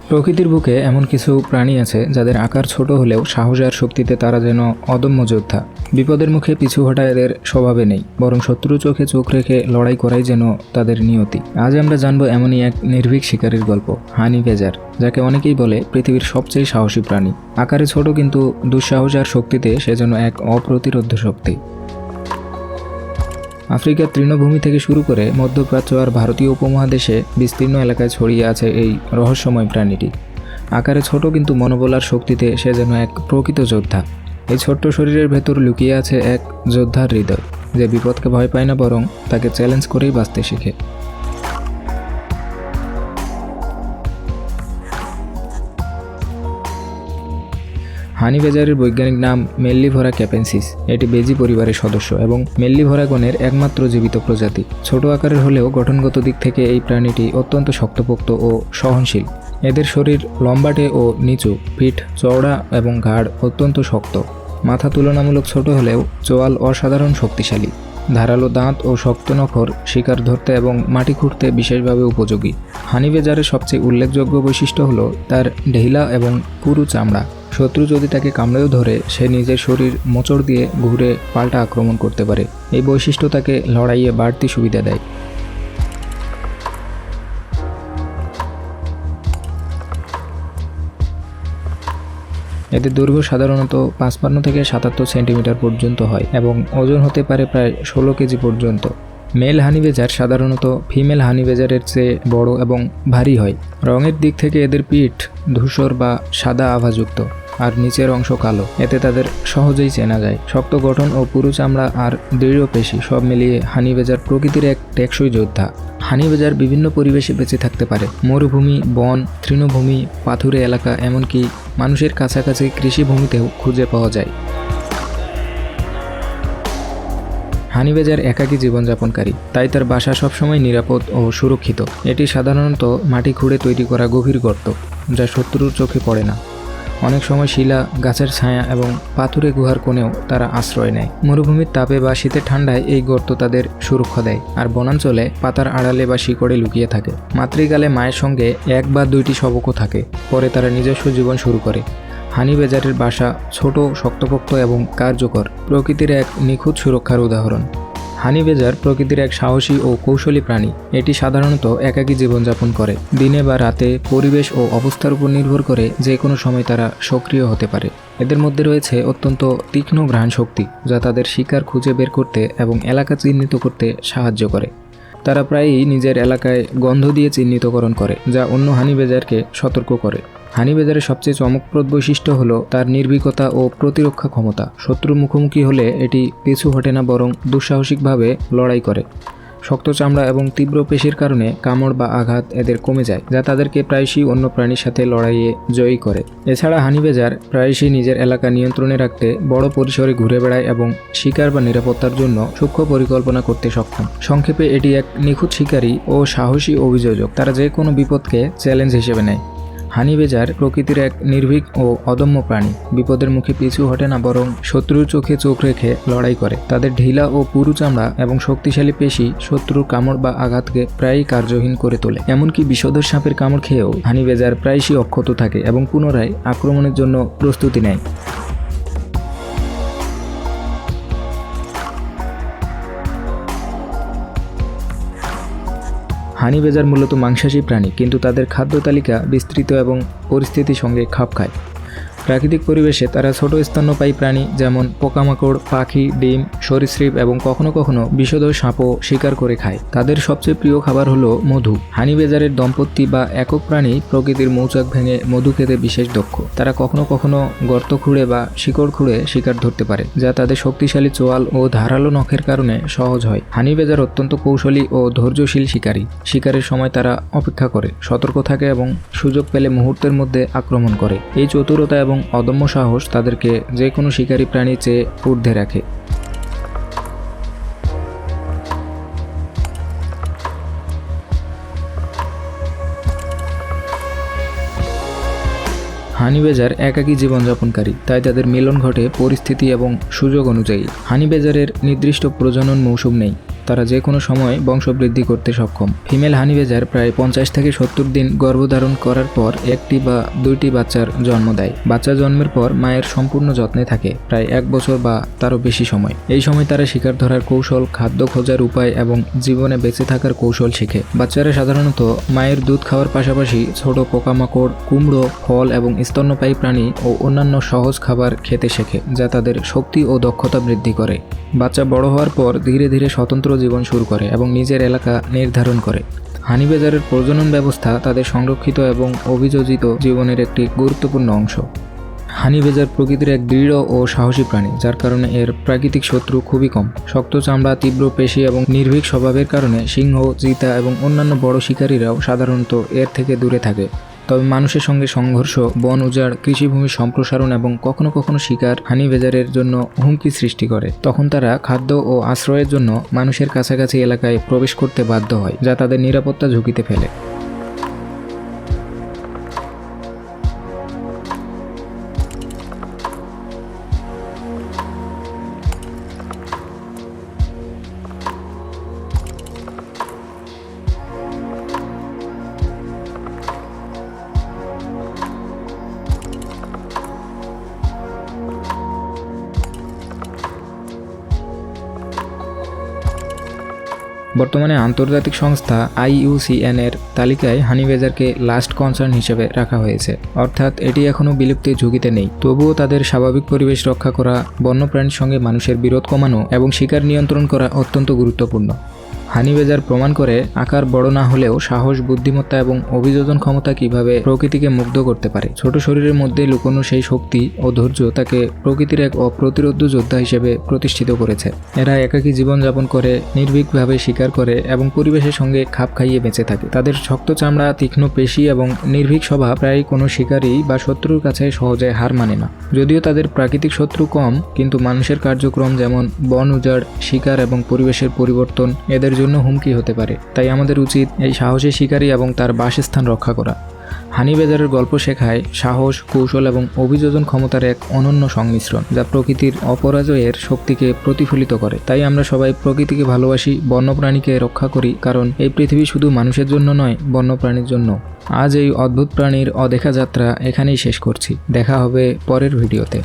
প্রকৃতির বুকে এমন কিছু প্রাণী আছে যাদের আকার ছোট হলেও সাহস আর শক্তিতে তারা যেন অদম্য যোদ্ধা। বিপদের মুখে পিছু হটা এদের স্বভাবে নেই, বরং শত্রু চোখে চোখ রেখে লড়াই করাই যেন তাদের নিয়তি। আজ আমরা জানবো এমনই এক নির্ভীক শিকারীর গল্প, হানি বেজার, যাকে অনেকেই বলে পৃথিবীর সবচেয়ে সাহসী প্রাণী। আকারে ছোট কিন্তু দুঃসাহস আর শক্তিতে সে যেন এক অপ্রতিরোধ্য শক্তি। আফ্রিকার তৃণভূমি থেকে শুরু করে মধ্যপ্রাচ্য আর ভারতীয় উপমহাদেশে বিস্তীর্ণ এলাকায় ছড়িয়ে আছে এই রহস্যময় প্রাণীটি। আকারে ছোট কিন্তু মনোবল আর শক্তিতে সে যেন এক প্রকৃত যোদ্ধা। এই ছোট্ট শরীরের ভেতর লুকিয়ে আছে এক যোদ্ধার হৃদয়, যে বিপদকে ভয় পায় না, বরং তাকে চ্যালেঞ্জ করেই বাঁচতে শেখে। হানি বেজারের বৈজ্ঞানিক নাম মেল্লিভোরা ক্যাপেন্সিস। এটি বেজি পরিবারের সদস্য এবং মেল্লিভোরা গণের একমাত্র জীবিত প্রজাতি। ছোট আকারের হলেও গঠনগত দিক থেকে এই প্রাণীটি অত্যন্ত শক্তপোক্ত ও সহনশীল। এদের শরীর লম্বাটে ও নিচু, পিঠ চওড়া এবং ঘাড় অত্যন্ত শক্ত। মাথা তুলনামূলক ছোট হলেও চোয়াল অসাধারণ শক্তিশালী। ধারালো দাঁত ও শক্ত নখর শিকার ধরতে এবং মাটি খুঁড়তে বিশেষভাবে উপযোগী। হানি বেজারের সবচেয়ে উল্লেখযোগ্য বৈশিষ্ট্য হলো তার ঢিলা এবং পুরু চামড়া। শত্রু যদি তাকে কামড়েও ধরে, সে নিজের শরীর মোচড় দিয়ে ঘুরে পাল্টা আক্রমণ করতে পারে। এই বৈশিষ্ট্য তাকে লড়াইয়ে বাড়তি সুবিধা দেয়। এদের দৈর্ঘ্য সাধারণত 55 থেকে 77 সেন্টিমিটার পর্যন্ত হয় এবং ওজন হতে পারে প্রায় 16 কেজি পর্যন্ত। মেল হানি বেজার সাধারণত ফিমেল হানি বেজারের চেয়ে বড় এবং ভারী হয়। রঙের দিক থেকে এদের পিঠ ধূসর বা সাদা আভাযুক্ত আর নিচের অংশ কালো, এতে তাদের সহজেই চেনা যায়। শক্ত গঠন ও পুরু চামড়া আর দৃঢ় পেশি সব মিলিয়ে হানি বেজার প্রকৃতির এক টেকসই যোদ্ধা। হানি বেজার বিভিন্ন পরিবেশে বেঁচে থাকতে পারে। মরুভূমি, বন, তৃণভূমি, পাথুরে এলাকা, এমনকি মানুষের কাছাকাছি কৃষিভূমিতেও খুঁজে পাওয়া যায়। হানি বেজার একাকী জীবনযাপনকারী, তাই তার বাসা সবসময় নিরাপদ ও সুরক্ষিত। এটি সাধারণত মাটি খুঁড়ে তৈরি করা গভীর গর্ত, যা শত্রুর চোখে পড়ে না। অনেক সময় শিলা, গাছের ছায়া এবং পাথুরে গুহার কোণেও তারা আশ্রয় নেয়। মরুভূমির তাপে বা শীতের ঠান্ডায় এই গর্ত তাদের সুরক্ষা দেয়, আর বনাঞ্চলে পাতার আড়ালে বা শিকড়ে লুকিয়ে থাকে। মাতৃকালে মায়ের সঙ্গে 1 বা 2টি শাবকও থাকে। পরে তারা নিজস্ব জীবন শুরু করে। হানি বেজারের বাসা ছোট, শক্তপোক্ত এবং কার্যকর, প্রকৃতির এক নিখুঁত সুরক্ষার উদাহরণ। হানি বেজার প্রকৃতির এক সাহসী ও কৌশলী প্রাণী। এটি সাধারণত একাকী জীবনযাপন করে। দিনে বা রাতে পরিবেশ ও অবস্থার উপর নির্ভর করে যে কোনো সময় তারা সক্রিয় হতে পারে। এদের মধ্যে রয়েছে অত্যন্ত তীক্ষ্ণ ঘ্রাণ শক্তি, যা তাদের শিকার খুঁজে বের করতে এবং এলাকা চিহ্নিত করতে সাহায্য করে। তারা প্রায়ই নিজের এলাকায় গন্ধ দিয়ে চিহ্নিতকরণ করে, যা অন্য হানি বেজারকে সতর্ক করে। হানি বেজারের সবচেয়ে চমকপ্রদ বৈশিষ্ট্য হলো তার নির্ভীকতা ও প্রতিরক্ষা ক্ষমতা। শত্রুর মুখোমুখি হলে এটি পিছু হটে না, বরং দুঃসাহসিকভাবে লড়াই করে। শক্ত চামড়া এবং তীব্র পেশির কারণে কামড় বা আঘাত এদের কমে যায়, যা তাদেরকে প্রায়শই অন্য প্রাণীর সাথে লড়াইয়ে জয়ী করে। এছাড়া হানি বেজার প্রায়শই নিজের এলাকা নিয়ন্ত্রণে রাখতে বড় পরিসরে ঘুরে বেড়ায় এবং শিকার বা নিরাপত্তার জন্য সূক্ষ্ম পরিকল্পনা করতে সক্ষম। সংক্ষেপে, এটি এক নিখুঁত শিকারী ও সাহসী অভিযোজক। তারা যে কোনো বিপদকে চ্যালেঞ্জ হিসেবে নেয়। হানি বেজার প্রকৃতির এক নির্ভীক ও অদম্য প্রাণী। বিপদের মুখে পিছু হটে না, বরং শত্রুর চোখে চোখ রেখে লড়াই করে। তাদের ঢিলা ও পুরু চামড়া এবং শক্তিশালী পেশি শত্রুর কামড় বা আঘাতকে প্রায়ই কার্যহীন করে তোলে। এমনকি বিষধর সাপের কামড় খেয়েও হানি বেজার প্রায়শই অক্ষত থাকে এবং পুনরায় আক্রমণের জন্য প্রস্তুতি নেয়। হানি বেজার মূলত মাংসাশী প্রাণী, কিন্তু তাদের খাদ্য তালিকা বিস্তৃত এবং পরিস্থিতির সঙ্গে খাপ খায়। প্রাকৃতিক পরিবেশে তারা ছোট স্তন্যপায়ী প্রাণী যেমন পোকামাকড়, পাখি, ডিম, সরীসৃপ এবং কখনো কখনো বিষধর সাপও শিকার করে খায়। তাদের সবচেয়ে প্রিয় খাবার হলো মধু। হানি বেজারের দম্পতি বা একক প্রাণী প্রকৃতির মৌচাক ভেঙে মধু খেতে বিশেষ দক্ষ। তারা কখনো কখনো গর্ত খুঁড়ে বা শিকড় খুঁড়ে শিকার ধরতে পারে, যা তাদের শক্তিশালী চোয়াল ও ধারালো নখের কারণে সহজ হয়। হানি বেজার অত্যন্ত কৌশলী ও ধৈর্যশীল শিকারী। শিকারের সময় তারা অপেক্ষা করে, সতর্ক থাকে এবং সুযোগ পেলে মুহূর্তের মধ্যে আক্রমণ করে। এই চতুরতা এবং অদম্য সাহস তাদেরকে যে কোনো শিকারী প্রাণীর চেয়ে ঊর্ধ্বে রাখে। হানি বেজার একাকী জীবনযাপনকারী, তাই তাদের মিলন ঘটে পরিস্থিতি এবং সুযোগ অনুযায়ী। হানি বেজারের নির্দিষ্ট প্রজনন মৌসুম নেই। তারা যে কোনো সময় বংশবৃদ্ধি করতে সক্ষম। ফিমেল হানি বেজার প্রায় 50 থেকে 70 দিন গর্ভধারণ করার পর একটি বা দুইটি বাচ্চার জন্ম দেয়। বাচ্চা জন্মের পর মায়ের সম্পূর্ণ যত্নে থাকে প্রায় 1 বছর বা তারও বেশি সময়। এই সময় তারা শিকার ধরার কৌশল, খাদ্য খোঁজার উপায় এবং জীবনে বেঁচে থাকার কৌশল শিখে। বাচ্চারা সাধারণত মায়ের দুধ খাওয়ার পাশাপাশি ছোট পোকামাকড়, কুমড়ো, ফল এবং স্তন্যপায়ী প্রাণী ও অন্যান্য সহজ খাবার খেতে শেখে, যা তাদের শক্তি ও দক্ষতা বৃদ্ধি করে। বাচ্চা বড় হওয়ার পর ধীরে ধীরে স্বতন্ত্র জীবন শুরু করে এবং নিজের এলাকা নির্ধারণ করে। হানি বেজারের প্রজনন ব্যবস্থা তাদের সংরক্ষিত এবং অভিযোজিত জীবনের একটি গুরুত্বপূর্ণ অংশ। হানি বেজার প্রকৃতির এক দৃঢ় ও সাহসী প্রাণী, যার কারণে এর প্রাকৃতিক শত্রু খুবই কম। শক্ত চামড়া, তীব্র পেশি এবং নির্ভীক স্বভাবের কারণে সিংহ, চিতা এবং অন্যান্য বড় শিকারীরাও সাধারণত এর থেকে দূরে থাকে। তবে মানুষের সঙ্গে সংঘর্ষ, বন উজাড়, কৃষিভূমি সম্প্রসারণ এবং কখনো কখনো শিকার হানি বেজারের জন্য হুমকি সৃষ্টি করে। তখন তারা খাদ্য ও আশ্রয়ের জন্য মানুষের কাছাকাছি এলাকায় প্রবেশ করতে বাধ্য হয়, যা তাদের নিরাপত্তা ঝুঁকিতে ফেলে। বর্তমানে আন্তর্জাতিক সংস্থা IUCN এর তালিকায় হানি বেজারকে লাস্ট কনসার্ন হিসেবে রাখা হয়েছে, অর্থাৎ এটি এখনও বিলুপ্তির ঝুঁকিতে নেই। তবুও তাদের স্বাভাবিক পরিবেশ রক্ষা করা, বন্যপ্রাণীর সঙ্গে মানুষের বিরোধ কমানো এবং শিকার নিয়ন্ত্রণ করা অত্যন্ত গুরুত্বপূর্ণ। হানি বেজার প্রমাণ করে আকার বড় না হলেও সাহস, বুদ্ধিমত্তা এবং অভিযোজন ক্ষমতা কিভাবে প্রকৃতিকে মুগ্ধ করতে পারে। ছোট শরীরের মধ্যে লুকোনো সেই শক্তি ও ধৈর্য তাকে প্রকৃতির এক অপ্রতিরোধ্য যোদ্ধা হিসেবে প্রতিষ্ঠিত করেছে। এরা একাকী জীবনযাপন করে, নির্ভীকভাবে শিকার করে এবং পরিবেশের সঙ্গে খাপ খাইয়ে বেঁচে থাকে। তাদের শক্ত চামড়া, তীক্ষ্ণ পেশি এবং নির্ভীক স্বভাব প্রায় কোনো শিকারী বা শত্রুর কাছে সহজে হার মানে না। যদিও তাদের প্রাকৃতিক শত্রু কম, কিন্তু মানুষের কার্যক্রম যেমন বন উজাড়, শিকার এবং পরিবেশের পরিবর্তন এদের জন্য হুমকি হতে পারে। তাই আমাদের উচিত এই সাহসী শিকারী এবং তার বাসস্থান রক্ষা করা। হানি বেজারের গল্প শেখায় সাহস, কৌশল এবং অভিযোজন ক্ষমতার এক অনন্য সংমিশ্রণ, যা প্রকৃতির অপরাজয়ের শক্তিকে প্রতিফলিত করে। তাই আমরা সবাই প্রকৃতিকে ভালোবাসি, বন্যপ্রাণীকে রক্ষা করি, কারণ এই পৃথিবী শুধু মানুষের জন্য নয়, বন্যপ্রাণীর জন্য। আজ এই অদ্ভুত প্রাণীর অদেখা যাত্রা এখানেই শেষ করছি। দেখা হবে পরের ভিডিওতে।